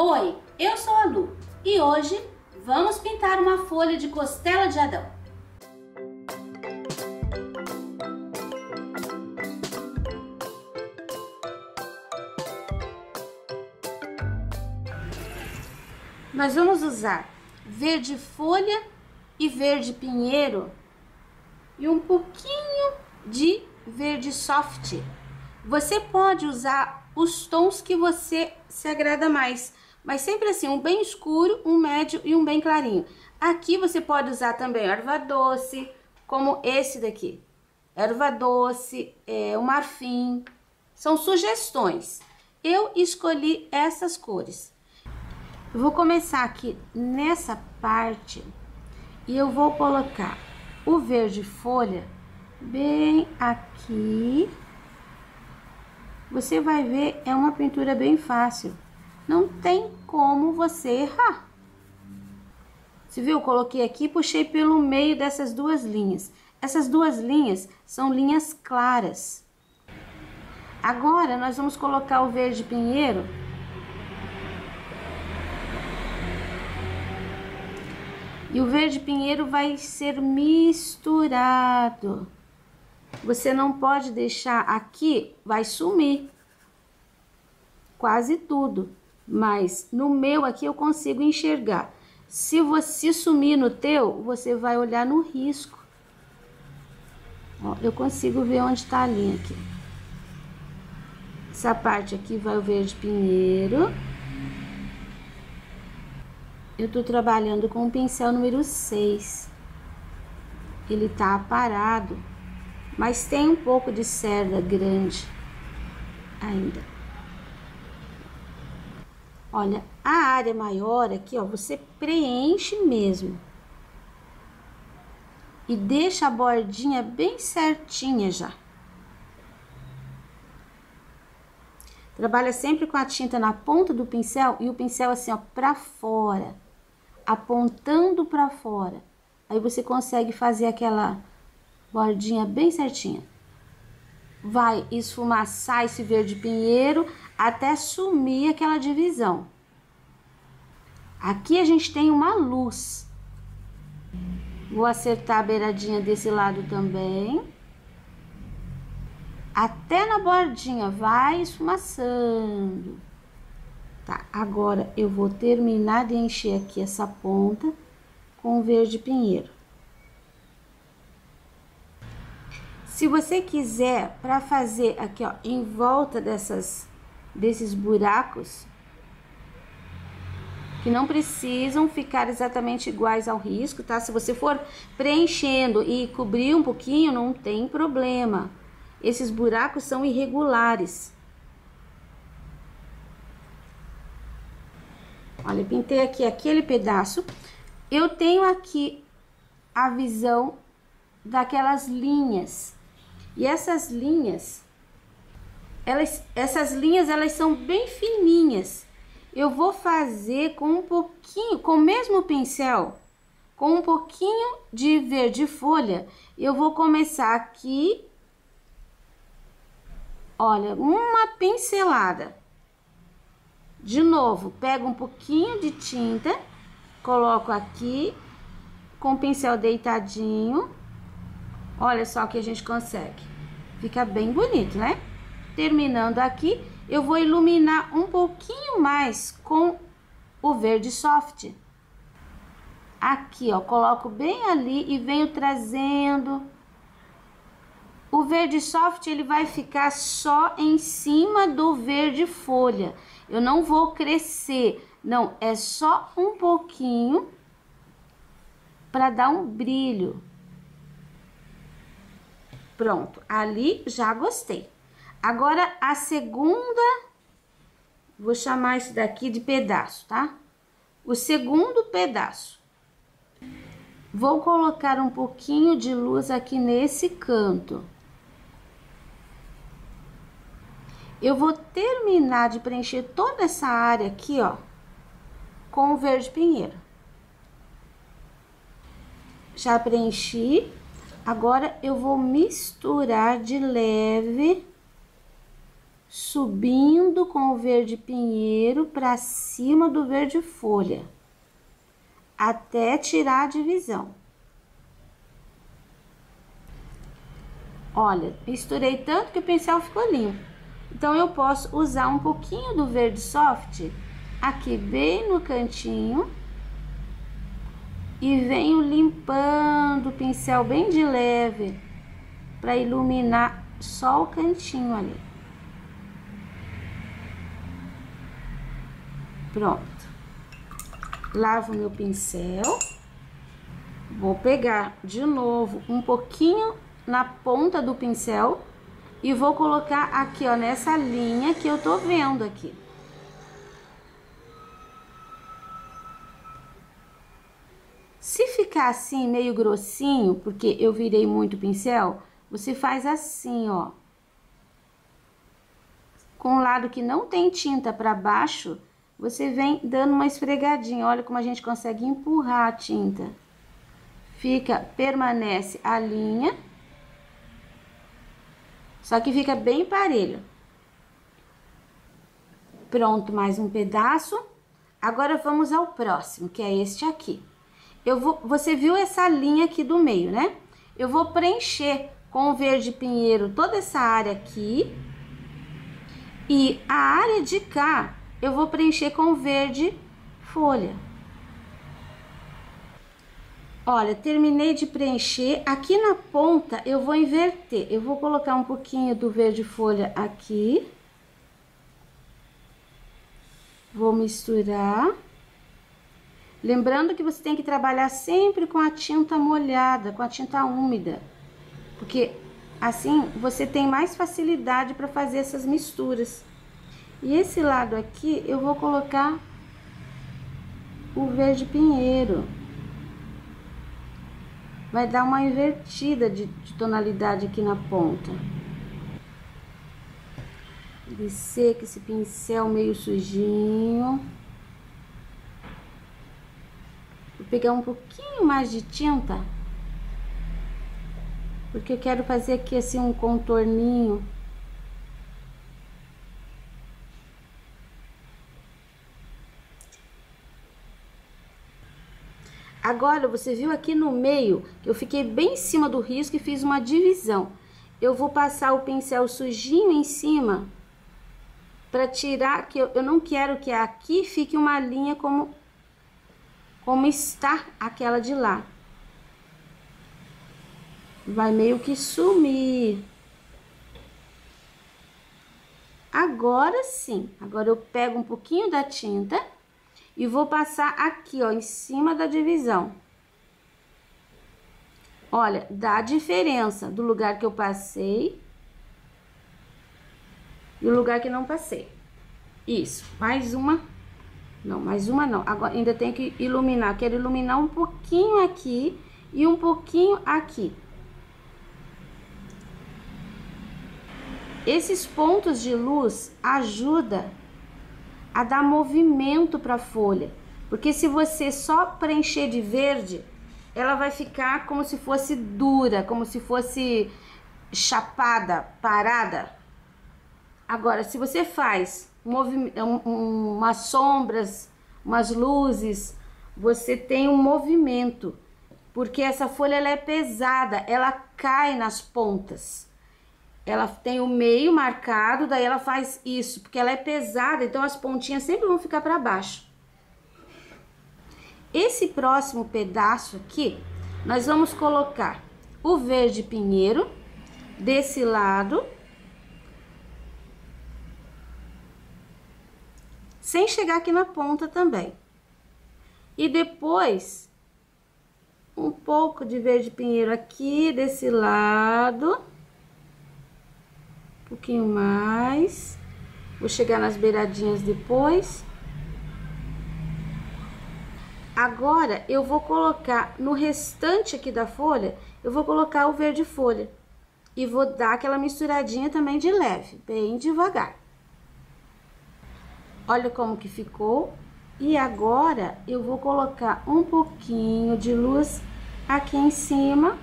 Oi, eu sou a Lu e hoje vamos pintar uma folha de costela de Adão. Nós vamos usar verde folha e verde pinheiro e um pouquinho de verde soft. Você pode usar os tons que você se agrada mais, mas sempre assim, um bem escuro, um médio e um bem clarinho. Aqui você pode usar também erva doce, como esse daqui. Erva doce, o marfim, são sugestões. Eu escolhi essas cores. Eu vou começar aqui nessa parte e eu vou colocar o verde folha bem aqui. Você vai ver, é uma pintura bem fácil. Não tem como você errar. Você viu? Eu coloquei aqui e puxei pelo meio dessas duas linhas. Essas duas linhas são linhas claras. Agora, nós vamos colocar o verde pinheiro. E o verde pinheiro vai ser misturado. Você não pode deixar aqui, vai sumir quase tudo. Mas no meu aqui eu consigo enxergar. Se você sumir no teu, você vai olhar no risco. Ó, eu consigo ver onde tá a linha aqui. Essa parte aqui vai o verde pinheiro. Eu tô trabalhando com o pincel número 6. Ele tá aparado, mas tem um pouco de cerda grande ainda. Olha, a área maior aqui, ó, você preenche mesmo. E deixa a bordinha bem certinha já. Trabalha sempre com a tinta na ponta do pincel e o pincel assim, ó, pra fora. Apontando pra fora. Aí você consegue fazer aquela bordinha bem certinha. Vai esfumaçar esse verde pinheiro até sumir aquela divisão. Aqui a gente tem uma luz. Vou acertar a beiradinha desse lado também. Até na bordinha, vai esfumaçando. Tá, agora eu vou terminar de encher aqui essa ponta com o verde pinheiro. Se você quiser, para fazer aqui, ó, em volta desses buracos, que não precisam ficar exatamente iguais ao risco, tá? Se você for preenchendo e cobrir um pouquinho, não tem problema. Esses buracos são irregulares. Olha, eu pintei aqui aquele pedaço. Eu tenho aqui a visão daquelas linhas. E essas linhas, elas são bem fininhas. Eu vou fazer com um pouquinho, com o mesmo pincel, com um pouquinho de verde folha. Eu vou começar aqui, olha, uma pincelada. De novo, pego um pouquinho de tinta, coloco aqui com o pincel deitadinho. Olha só o que a gente consegue. Fica bem bonito, né? Terminando aqui, eu vou iluminar um pouquinho mais com o verde soft. Aqui, ó, coloco bem ali e venho trazendo. O verde soft, ele vai ficar só em cima do verde folha. Eu não vou crescer, não, é só um pouquinho para dar um brilho. Pronto, ali já gostei. Agora, a segunda, vou chamar isso daqui de pedaço, tá? O segundo pedaço. Vou colocar um pouquinho de luz aqui nesse canto. Eu vou terminar de preencher toda essa área aqui, ó, com o verde pinheiro. Já preenchi. Agora, eu vou misturar de leve subindo com o verde pinheiro para cima do verde folha, até tirar a divisão. Olha, misturei tanto que o pincel ficou limpo. Então, eu posso usar um pouquinho do verde soft aqui bem no cantinho e venho limpando o pincel bem de leve para iluminar só o cantinho ali. Pronto. Lavo meu pincel. Vou pegar de novo um pouquinho na ponta do pincel e vou colocar aqui, ó, nessa linha que eu tô vendo aqui. Se ficar assim, meio grossinho, porque eu virei muito o pincel, você faz assim, ó. Com o lado que não tem tinta para baixo, você vem dando uma esfregadinha. Olha como a gente consegue empurrar a tinta. Permanece a linha, só que fica bem parelho. Pronto, mais um pedaço. Agora vamos ao próximo, que é este aqui. Você viu essa linha aqui do meio, né? Eu vou preencher com o verde pinheiro toda essa área aqui. E a área de cá, eu vou preencher com o verde folha. Olha, terminei de preencher. Aqui na ponta, eu vou inverter. Eu vou colocar um pouquinho do verde folha aqui. Vou misturar. Lembrando que você tem que trabalhar sempre com a tinta molhada, com a tinta úmida. Porque assim você tem mais facilidade para fazer essas misturas. E esse lado aqui eu vou colocar o verde pinheiro. Vai dar uma invertida de tonalidade aqui na ponta. Descer com esse pincel meio sujinho. Vou pegar um pouquinho mais de tinta, porque eu quero fazer aqui assim um contorninho. Agora, você viu aqui no meio, que eu fiquei bem em cima do risco e fiz uma divisão. Eu vou passar o pincel sujinho em cima, para tirar, que eu não quero que aqui fique uma linha como está aquela de lá. Vai meio que sumir. Agora sim, agora eu pego um pouquinho da tinta e vou passar aqui, ó, em cima da divisão. Olha, dá diferença do lugar que eu passei e o lugar que não passei. Isso, mais uma. Não, mais uma não. Agora ainda tem que iluminar. Quero iluminar um pouquinho aqui e um pouquinho aqui. Esses pontos de luz ajudam a dar movimento para a folha, porque se você só preencher de verde, ela vai ficar como se fosse dura, como se fosse chapada, parada. Agora, se você faz umas sombras, umas luzes, você tem um movimento, porque essa folha ela é pesada, ela cai nas pontas. Ela tem o meio marcado, daí ela faz isso, porque ela é pesada, então as pontinhas sempre vão ficar para baixo. Esse próximo pedaço aqui, nós vamos colocar o verde pinheiro desse lado, sem chegar aqui na ponta também. E depois, um pouco de verde pinheiro aqui desse lado. Um pouquinho mais. Vou chegar nas beiradinhas depois. Agora, eu vou colocar no restante aqui da folha, eu vou colocar o verde folha. E vou dar aquela misturadinha também de leve, bem devagar. Olha como que ficou. E agora, eu vou colocar um pouquinho de luz aqui em cima.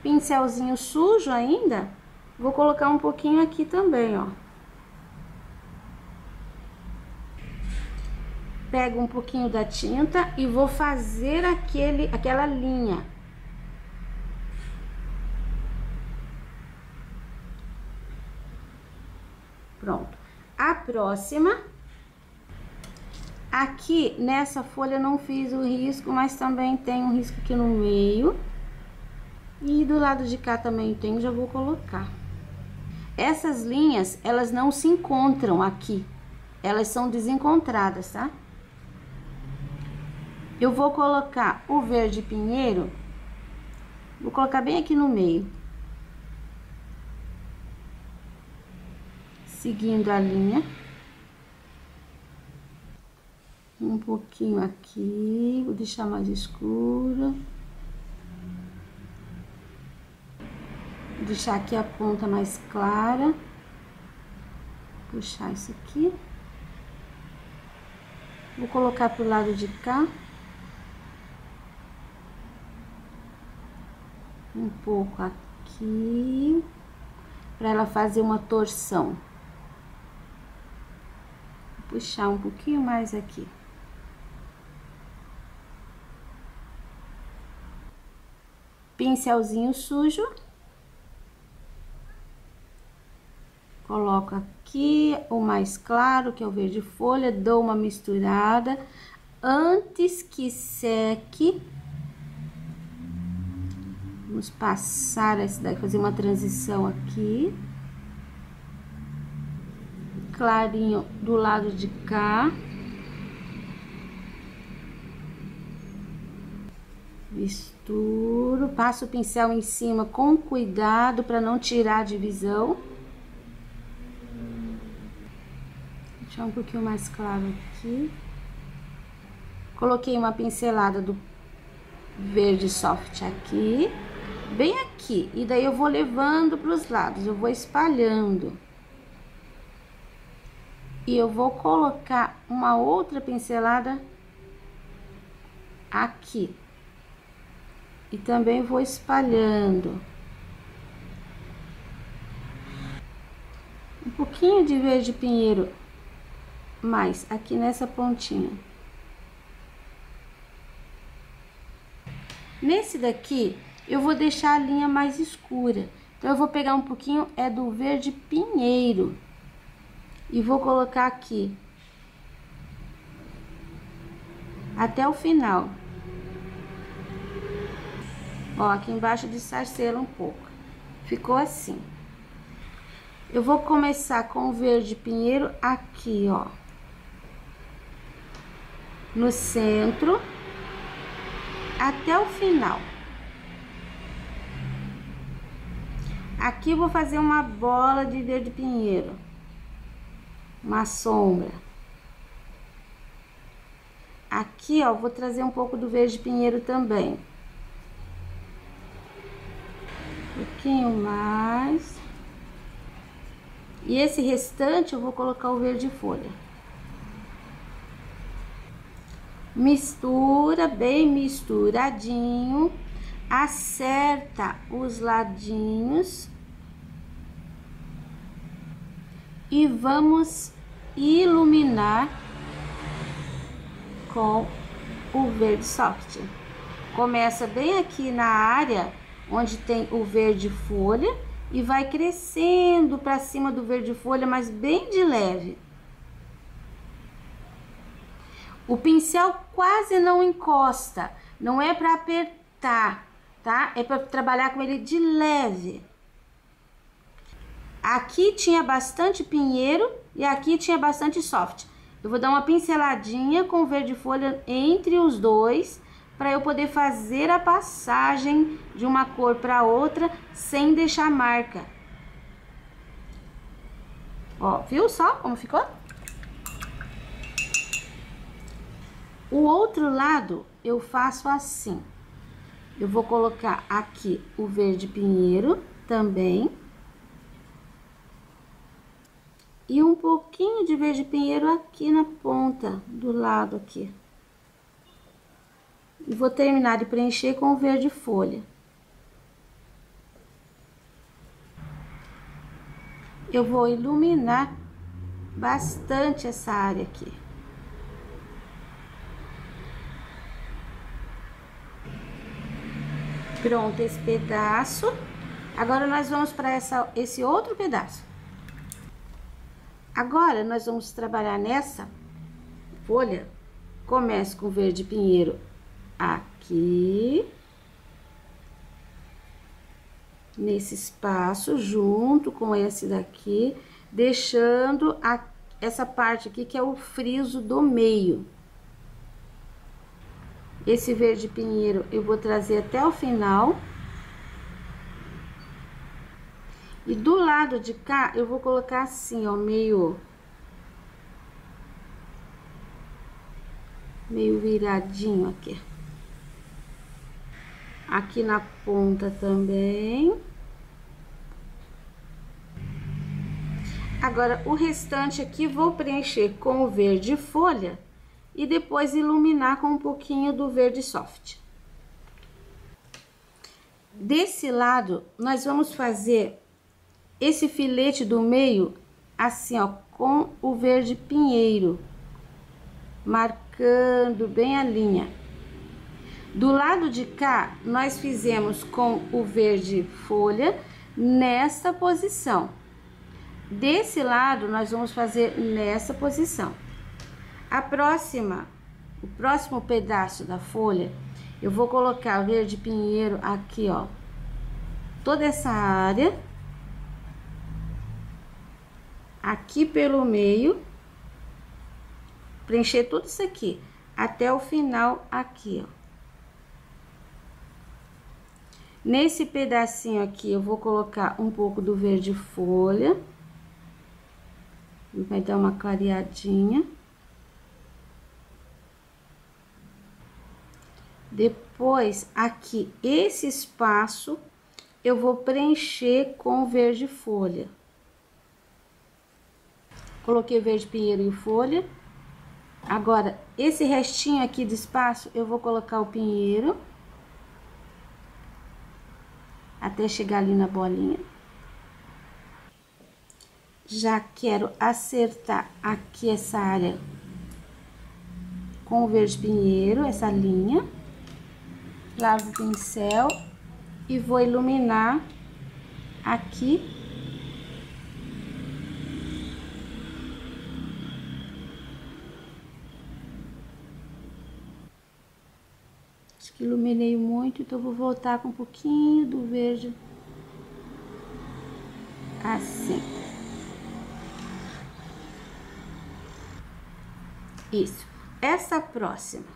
Pincelzinho sujo ainda, Vou colocar um pouquinho aqui também, ó. Pego um pouquinho da tinta e vou fazer aquela linha. Pronto. A próxima, aqui nessa folha eu não fiz o risco, mas também tem um risco aqui no meio. E do lado de cá também tem, já vou colocar. Essas linhas, elas não se encontram aqui. Elas são desencontradas, tá? Eu vou colocar o verde pinheiro, vou colocar bem aqui no meio. Seguindo a linha. Um pouquinho aqui, vou deixar mais escura. Vou deixar aqui a ponta mais clara. Puxar isso aqui. Vou colocar pro lado de cá. Um pouco aqui, para ela fazer uma torção. Vou puxar um pouquinho mais aqui. Pincelzinho sujo. Coloco aqui o mais claro, que é o verde folha, dou uma misturada. Antes que seque, vamos passar esse daqui, fazer uma transição aqui. Clarinho do lado de cá. Misturo, passo o pincel em cima com cuidado para não tirar a divisão. Deixar um pouquinho mais claro aqui. Coloquei uma pincelada do verde soft aqui, bem aqui, e daí eu vou levando para os lados, eu vou espalhando. E eu vou colocar uma outra pincelada aqui. E também vou espalhando. Um pouquinho de verde pinheiro mais aqui nessa pontinha. Nesse daqui, eu vou deixar a linha mais escura. Então, eu vou pegar um pouquinho, do verde pinheiro. E vou colocar aqui. Até o final. Ó, aqui embaixo disfarcela um pouco. Ficou assim. Eu vou começar com o verde pinheiro aqui, ó. No centro. Até o final. Aqui eu vou fazer uma bola de verde pinheiro. Uma sombra. Aqui, ó, vou trazer um pouco do verde pinheiro também. Um pouquinho mais. E esse restante eu vou colocar o verde folha. Mistura bem misturadinho. Acerta os ladinhos. E vamos iluminar com o verde soft. Começa bem aqui na área onde tem o verde folha e vai crescendo para cima do verde folha, mas bem de leve. O pincel quase não encosta, não é para apertar, tá? É para trabalhar com ele de leve. Aqui tinha bastante pinheiro e aqui tinha bastante soft. Eu vou dar uma pinceladinha com verde folha entre os dois, para eu poder fazer a passagem de uma cor para outra sem deixar marca. Ó, viu só como ficou? O outro lado eu faço assim. Eu vou colocar aqui o verde pinheiro também. E um pouquinho de verde pinheiro aqui na ponta do lado aqui. E vou terminar de preencher com o verde folha. eu vou iluminar bastante essa área aqui. Pronto esse pedaço. Agora nós vamos para esse outro pedaço. Agora nós vamos trabalhar nessa folha. Começo com verde pinheiro aqui, nesse espaço, junto com esse daqui, deixando essa parte aqui que é o friso do meio. Esse verde pinheiro eu vou trazer até o final. E do lado de cá, eu vou colocar assim, ó, meio viradinho aqui. Aqui na ponta também. Agora, o restante aqui, vou preencher com o verde folha e depois iluminar com um pouquinho do verde soft. Desse lado, nós vamos fazer esse filete do meio, assim, ó, com o verde pinheiro, marcando bem a linha. Do lado de cá, nós fizemos com o verde folha nessa posição. Desse lado, nós vamos fazer nessa posição. O próximo pedaço da folha, eu vou colocar o verde pinheiro aqui, ó, toda essa área, aqui pelo meio, preencher tudo isso aqui, até o final aqui, ó. Nesse pedacinho aqui, eu vou colocar um pouco do verde folha, vai dar uma clareadinha. Depois, aqui, esse espaço, eu vou preencher com verde folha. Coloquei verde pinheiro e folha. Agora, esse restinho aqui de espaço, eu vou colocar o pinheiro. Até chegar ali na bolinha. Já quero acertar aqui essa área com o verde pinheiro, essa linha. Lavo o pincel e vou iluminar aqui. Acho que iluminei muito, então vou voltar com um pouquinho do verde. Assim. Isso. Essa próxima,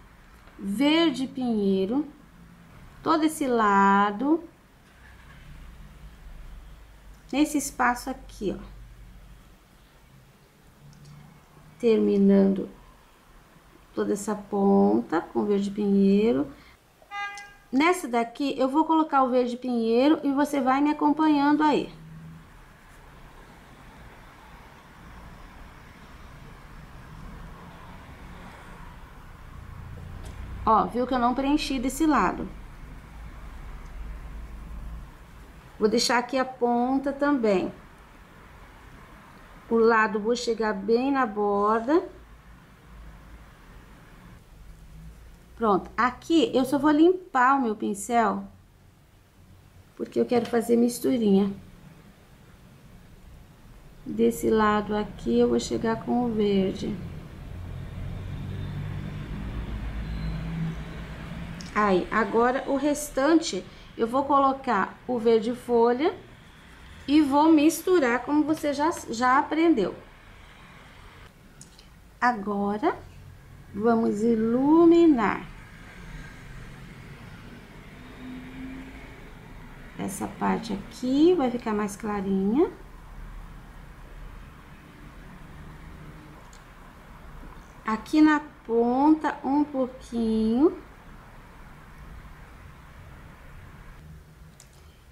verde pinheiro, todo esse lado, nesse espaço aqui, ó. Terminando toda essa ponta com verde pinheiro. Nessa daqui, eu vou colocar o verde pinheiro e você vai me acompanhando aí. Ó, viu que eu não preenchi desse lado. Vou deixar aqui a ponta também. O lado vou chegar bem na borda. Pronto, aqui eu só vou limpar o meu pincel, porque eu quero fazer misturinha. Desse lado aqui eu vou chegar com o verde. Aí, agora o restante eu vou colocar o verde folha e vou misturar como você já aprendeu. Agora, vamos iluminar essa parte aqui, vai ficar mais clarinha. Aqui na ponta, um pouquinho.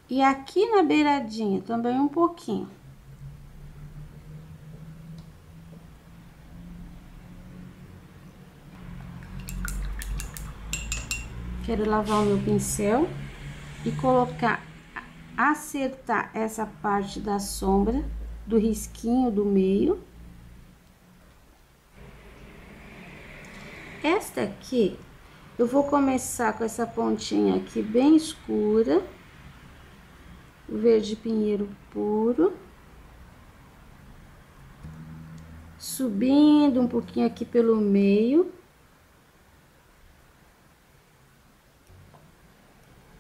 E aqui na beiradinha também um pouquinho. Quero lavar o meu pincel e colocar, acertar essa parte da sombra do risquinho do meio. Esta aqui, eu vou começar com essa pontinha aqui bem escura, o verde pinheiro puro, subindo um pouquinho aqui pelo meio,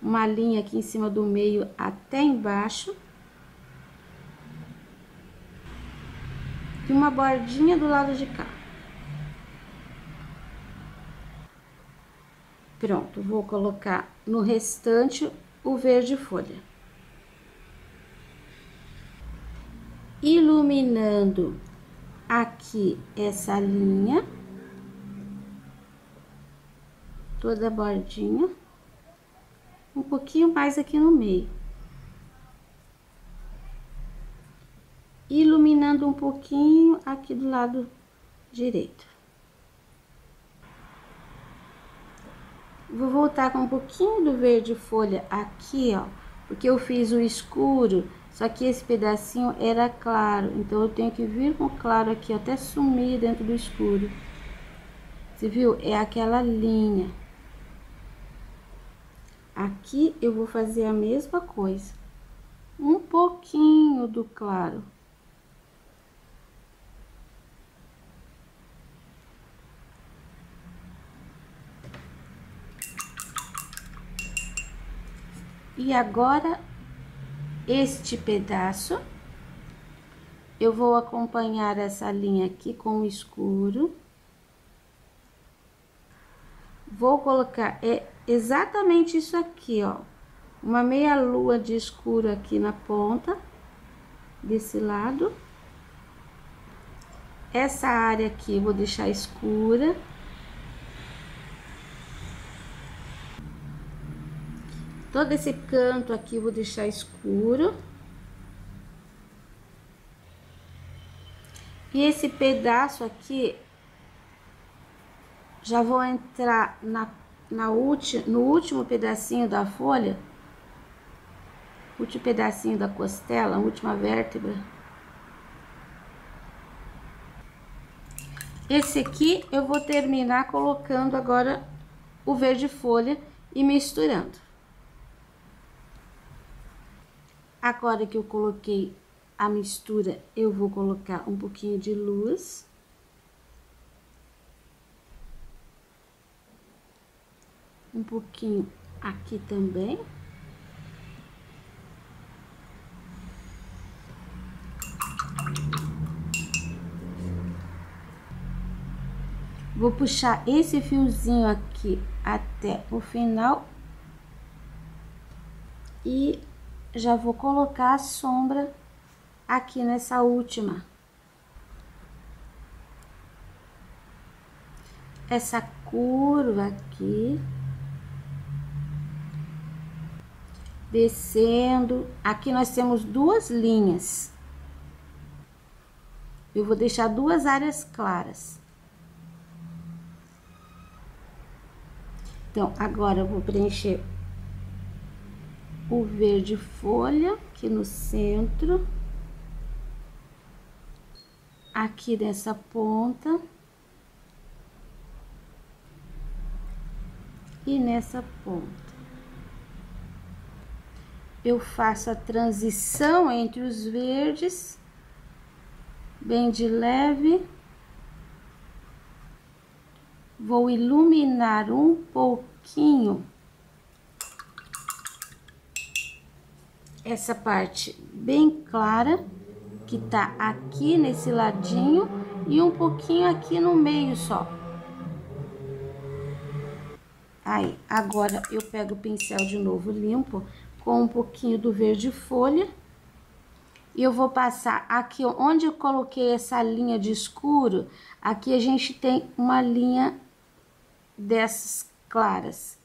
uma linha aqui em cima do meio até embaixo, e uma bordinha do lado de cá. Pronto, vou colocar no restante o verde folha. Iluminando aqui essa linha, toda a bordinha, um pouquinho mais aqui no meio. Iluminando um pouquinho aqui do lado direito. Vou voltar com um pouquinho do verde folha aqui, ó, porque eu fiz o escuro, só que esse pedacinho era claro, então eu tenho que vir com claro aqui, até sumir dentro do escuro. Você viu? É aquela linha. Aqui eu vou fazer a mesma coisa, um pouquinho do claro. E agora, este pedaço, eu vou acompanhar essa linha aqui com o escuro. Vou colocar exatamente isso aqui, ó, uma meia lua de escuro aqui na ponta, desse lado. Essa área aqui eu vou deixar escura. Todo esse canto aqui eu vou deixar escuro. E esse pedaço aqui, já vou entrar no último pedacinho da folha, último pedacinho da costela, a última vértebra. Esse aqui eu vou terminar colocando agora o verde folha e misturando. Agora que eu coloquei a mistura, eu vou colocar um pouquinho de luz. Um pouquinho aqui também. Vou puxar esse fiozinho aqui até o final. E já vou colocar a sombra aqui nessa última. Essa curva aqui. Descendo. Aqui nós temos duas linhas. Eu vou deixar duas áreas claras. Então, agora eu vou preencher o verde folha aqui no centro, aqui nessa ponta e nessa ponta. Eu faço a transição entre os verdes, bem de leve. Vou iluminar um pouquinho essa parte bem clara, que tá aqui nesse ladinho, e um pouquinho aqui no meio só. Aí, agora eu pego o pincel de novo limpo, com um pouquinho do verde folha, e eu vou passar aqui, onde eu coloquei essa linha de escuro, aqui a gente tem uma linha dessas claras.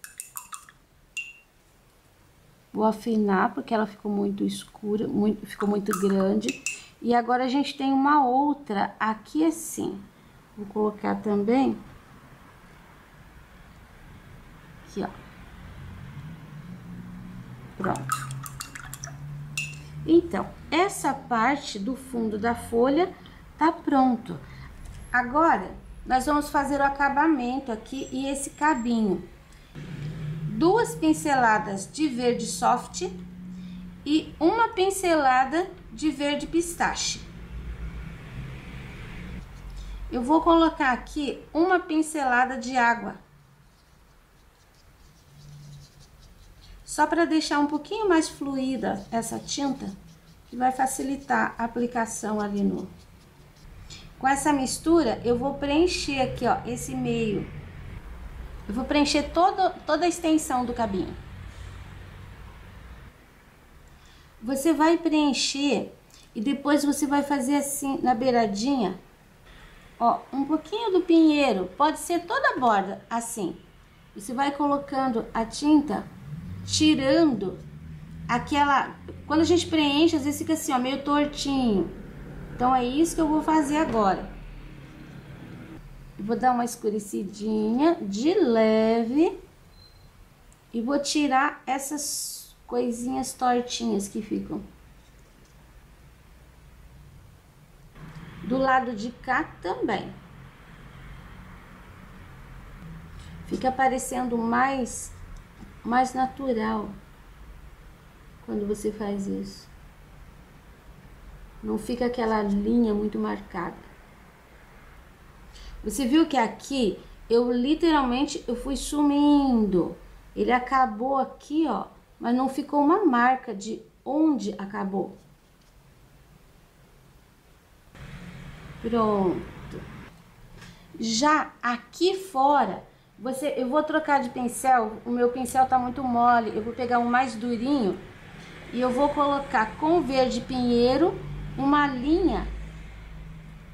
Vou afinar, porque ela ficou muito escura, ficou muito grande. E agora a gente tem uma outra aqui assim. Vou colocar também. Aqui, ó. Pronto. Então, essa parte do fundo da folha tá pronto. Agora, nós vamos fazer o acabamento aqui e esse cabinho. 2 pinceladas de verde soft e 1 pincelada de verde pistache. Eu vou colocar aqui 1 pincelada de água. Só para deixar um pouquinho mais fluida essa tinta, que vai facilitar a aplicação ali no... Com essa mistura, eu vou preencher aqui, ó, esse meio. Eu vou preencher toda a extensão do cabinho. Você vai preencher e depois você vai fazer assim na beiradinha, ó, um pouquinho do pinheiro, pode ser toda a borda, assim. Você vai colocando a tinta, tirando aquela... Quando a gente preenche, às vezes fica assim, ó, meio tortinho. Então, é isso que eu vou fazer agora. Eu vou dar uma escurecidinha de leve e vou tirar essas coisinhas tortinhas que ficam. Do lado de cá também. Fica parecendo mais natural quando você faz isso. Não fica aquela linha muito marcada. Você viu que aqui eu literalmente fui sumindo. Ele acabou aqui, ó, mas não ficou uma marca de onde acabou. Pronto. Já aqui fora, eu vou trocar de pincel. O meu pincel tá muito mole. Eu vou pegar um mais durinho e eu vou colocar com verde pinheiro uma linha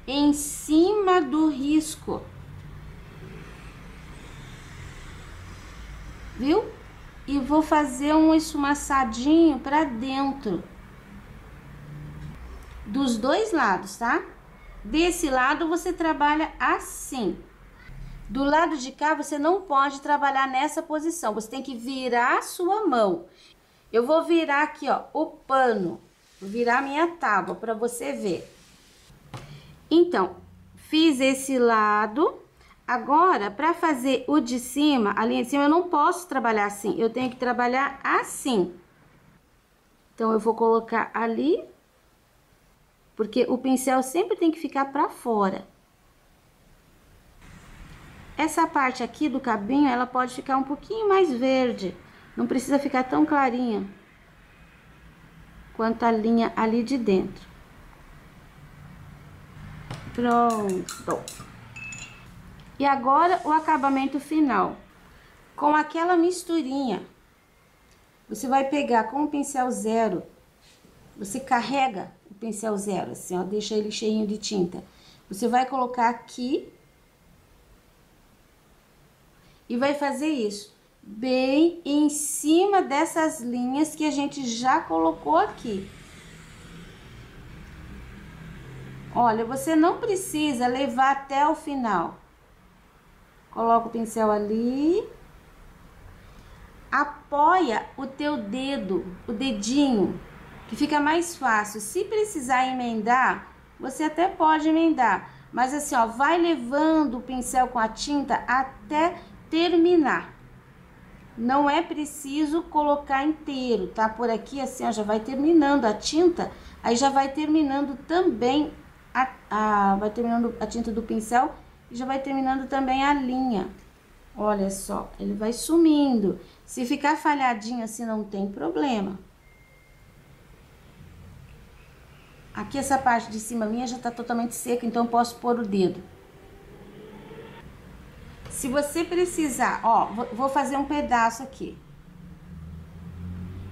em cima do risco, viu? E vou fazer um esfumaçadinho pra dentro dos dois lados, tá? Desse lado você trabalha assim. Do lado de cá você não pode trabalhar nessa posição, você tem que virar a sua mão. Eu vou virar aqui, ó, o pano. Vou virar a minha tábua para você ver. Então, fiz esse lado. Agora, para fazer o de cima, a linha de cima, eu não posso trabalhar assim. Eu tenho que trabalhar assim. Então, eu vou colocar ali. Porque o pincel sempre tem que ficar para fora. Essa parte aqui do cabinho, ela pode ficar um pouquinho mais verde. Não precisa ficar tão clarinha quanto a linha ali de dentro. Pronto. E agora o acabamento final. Com aquela misturinha, você vai pegar com o pincel zero, você carrega o pincel zero, assim, ó, deixa ele cheinho de tinta. Você vai colocar aqui e vai fazer isso bem em cima dessas linhas que a gente já colocou aqui. Olha, você não precisa levar até o final. Coloca o pincel ali. Apoia o teu dedo, o dedinho, que fica mais fácil. Se precisar emendar, você até pode emendar. Mas assim, ó, vai levando o pincel com a tinta até terminar. Não é preciso colocar inteiro, tá? Por aqui, assim, ó, já vai terminando a tinta. Aí já vai terminando também vai terminando a tinta do pincel e já vai terminando também a linha. Olha só, ele vai sumindo. Se ficar falhadinho assim, não tem problema. Aqui essa parte de cima minha já tá totalmente seca, então eu posso pôr o dedo. Se você precisar, ó, vou fazer um pedaço aqui.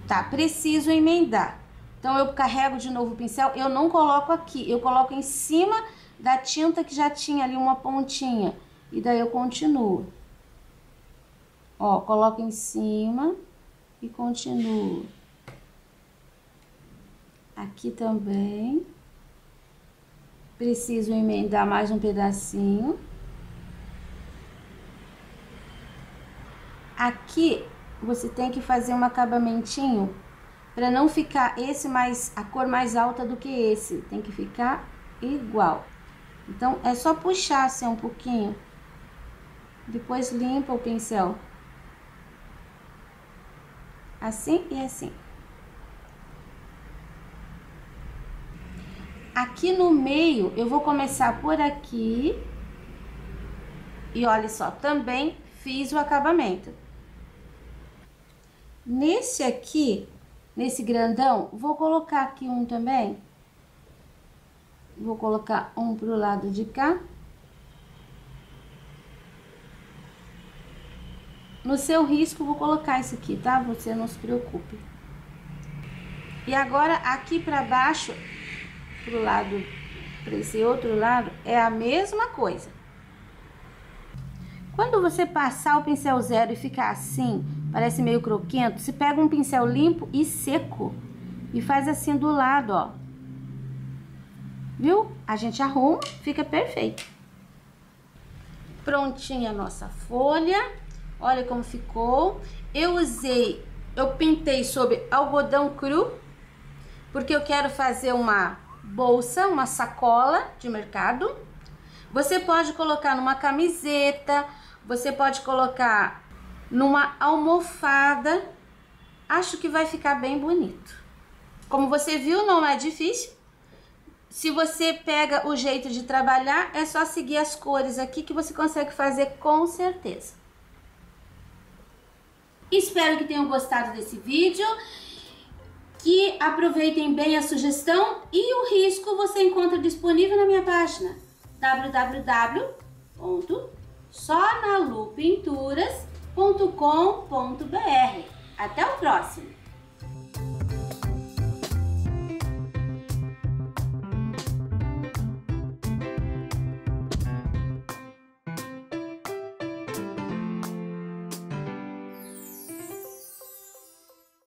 Tá, preciso emendar. Então, eu carrego de novo o pincel, eu não coloco aqui, eu coloco em cima da tinta que já tinha ali uma pontinha. E daí eu continuo. Ó, coloco em cima e continuo. Aqui também. Preciso emendar mais um pedacinho. Aqui, você tem que fazer um acabamentinho Para não ficar esse mais, a cor mais alta do que esse. Tem que ficar igual. Então, é só puxar assim um pouquinho. Depois limpa o pincel. Assim e assim. Aqui no meio, eu vou começar por aqui. E olha só, também fiz o acabamento. Nesse aqui, nesse grandão, vou colocar aqui um também. Vou colocar um pro lado de cá. No seu risco, vou colocar isso aqui, tá? Você não se preocupe. E agora, aqui pra baixo, pro lado, pra esse outro lado, é a mesma coisa. Quando você passar o pincel zero e ficar assim, parece meio croquento, você pega um pincel limpo e seco e faz assim do lado, ó. Viu? A gente arruma, fica perfeito. Prontinha a nossa folha. Olha como ficou. Eu pintei sobre algodão cru, porque eu quero fazer uma bolsa, uma sacola de mercado. Você pode colocar numa camiseta, você pode colocar numa almofada. Acho que vai ficar bem bonito. Como você viu, não é difícil. Se você pega o jeito de trabalhar, é só seguir as cores aqui que você consegue fazer com certeza. Espero que tenham gostado desse vídeo, que aproveitem bem a sugestão e o risco você encontra disponível na minha página www.sonalupinturas.com.br. Até o próximo!